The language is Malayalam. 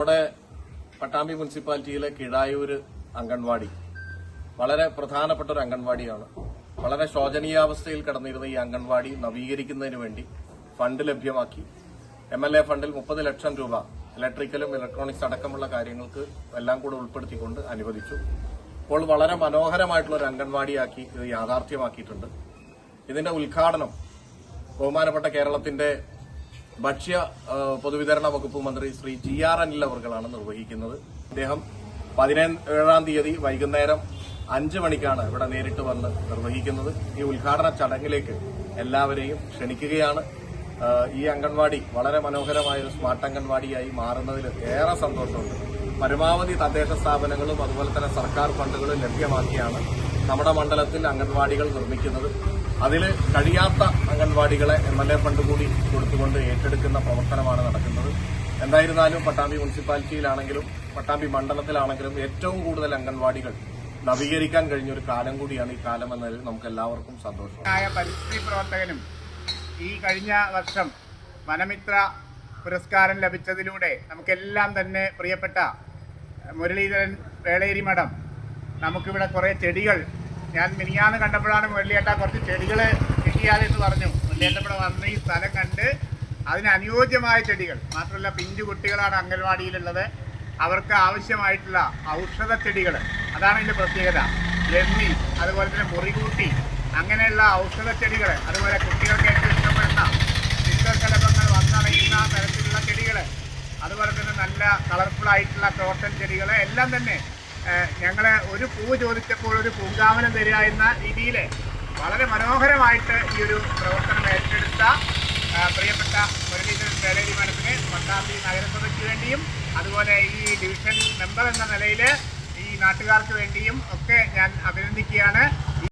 നമ്മുടെ പട്ടാമ്പി മുനിസിപ്പാലിറ്റിയിലെ കിഴായൂർ അംഗൻവാടി വളരെ പ്രധാനപ്പെട്ട ഒരു അംഗൻവാടിയാണ്. വളരെ ശോചനീയാവസ്ഥയിൽ കടന്നിരുന്ന ഈ അംഗൻവാടി നവീകരിക്കുന്നതിന് വേണ്ടി ഫണ്ട് ലഭ്യമാക്കി. MLA ഫണ്ടിൽ 30 ലക്ഷം രൂപ ഇലക്ട്രിക്കലും ഇലക്ട്രോണിക്സ് അടക്കമുള്ള കാര്യങ്ങൾക്ക് എല്ലാം കൂടെ ഉൾപ്പെടുത്തിക്കൊണ്ട് അനുവദിച്ചു. ഇപ്പോൾ വളരെ മനോഹരമായിട്ടുള്ള ഒരു അംഗൻവാടിയാക്കി ഇത് യാഥാർത്ഥ്യമാക്കിയിട്ടുണ്ട്. ഇതിന്റെ ഉദ്ഘാടനം ബഹുമാനപ്പെട്ട കേരളത്തിന്റെ ഭക്ഷ്യ പൊതുവിതരണ വകുപ്പ് മന്ത്രി ശ്രീ GR അനിൽ അവർകളാണ് നിർവഹിക്കുന്നത്. അദ്ദേഹം 17-ാം തീയതി വൈകുന്നേരം 5 മണിക്കാണ് ഇവിടെ നേരിട്ട് വന്ന് നിർവഹിക്കുന്നത്. ഈ ഉദ്ഘാടന ചടങ്ങിലേക്ക് എല്ലാവരെയും ക്ഷണിക്കുകയാണ്. ഈ അംഗൻവാടി വളരെ മനോഹരമായ ഒരു സ്മാർട്ട് അംഗൻവാടിയായി മാറുന്നതിൽ ഏറെ സന്തോഷമുണ്ട്. പരമാവധി തദ്ദേശ സ്ഥാപനങ്ങളും അതുപോലെ തന്നെ സർക്കാർ ഫണ്ടുകളും ലഭ്യമാക്കിയാണ് നമ്മുടെ മണ്ഡലത്തിൽ അംഗൻവാടികൾ നിർമ്മിക്കുന്നത്. അതിൽ കഴിയാത്ത അംഗൻവാടികളെ MLA ഫണ്ട് കൂടി കൊടുത്തുകൊണ്ട് ഏറ്റെടുക്കുന്ന പ്രവർത്തനമാണ് നടക്കുന്നത്. എന്തായിരുന്നാലും പട്ടാമ്പി മുനിസിപ്പാലിറ്റിയിലാണെങ്കിലും പട്ടാമ്പി മണ്ഡലത്തിലാണെങ്കിലും ഏറ്റവും കൂടുതൽ അംഗൻവാടികൾ നവീകരിക്കാൻ കഴിഞ്ഞൊരു കാലം കൂടിയാണ് ഈ കാലം എന്നതിൽ നമുക്ക് എല്ലാവർക്കും സന്തോഷം. പരിസ്ഥിതി പ്രവർത്തകനും ഈ കഴിഞ്ഞ വർഷം വനമിത്ര പുരസ്കാരം ലഭിച്ചതിലൂടെ നമുക്കെല്ലാം തന്നെ പ്രിയപ്പെട്ട മുരളീധരൻ വേളേരി മഠം നമുക്കിവിടെ കുറേ ചെടികൾ, ഞാൻ മിനിയാന്ന് കണ്ടപ്പോഴാണ് മുരളിയേട്ട കുറച്ച് ചെടികൾ കിട്ടിയാലെന്ന് പറഞ്ഞു. മുരളിയേട്ട ഇവിടെ വന്ന് ഈ സ്ഥലം കണ്ട് അതിനനുയോജ്യമായ ചെടികൾ മാത്രമല്ല പിഞ്ചു കുട്ടികളാണ് അംഗൻവാടിയിലുള്ളത്. അവർക്ക് ആവശ്യമായിട്ടുള്ള ഔഷധ ചെടികൾ, അതാണ് ഇതിൻ്റെ പ്രത്യേകത. ലെമ്മി, അതുപോലെ തന്നെ മുറികൂട്ടി, അങ്ങനെയുള്ള ഔഷധ ചെടികൾ, അതുപോലെ കുട്ടികൾക്ക് ഏറ്റവും ഇഷ്ടപ്പെടുന്ന ചിത്രശലഭങ്ങൾ വന്നടയുന്ന തരത്തിലുള്ള ചെടികൾ, അതുപോലെ തന്നെ നല്ല കളർഫുള്ളായിട്ടുള്ള ക്രോട്ടൺ ചെടികൾ എല്ലാം തന്നെ ഞങ്ങൾ ഒരു പൂ ചോദിച്ചപ്പോൾ ഒരു പൂങ്കാവനം തരിക എന്ന രീതിയിൽ വളരെ മനോഹരമായിട്ട് ഈ ഒരു പ്രവർത്തനം ഏറ്റെടുത്ത പ്രിയപ്പെട്ട മുരളീധരൻ വേളേരി മഠത്തിന് പട്ടാമ്പി നഗരസഭയ്ക്ക് വേണ്ടിയും അതുപോലെ ഈ ഡിവിഷൻ മെമ്പർ എന്ന നിലയിൽ ഈ നാട്ടുകാർക്ക് വേണ്ടിയും ഒക്കെ ഞാൻ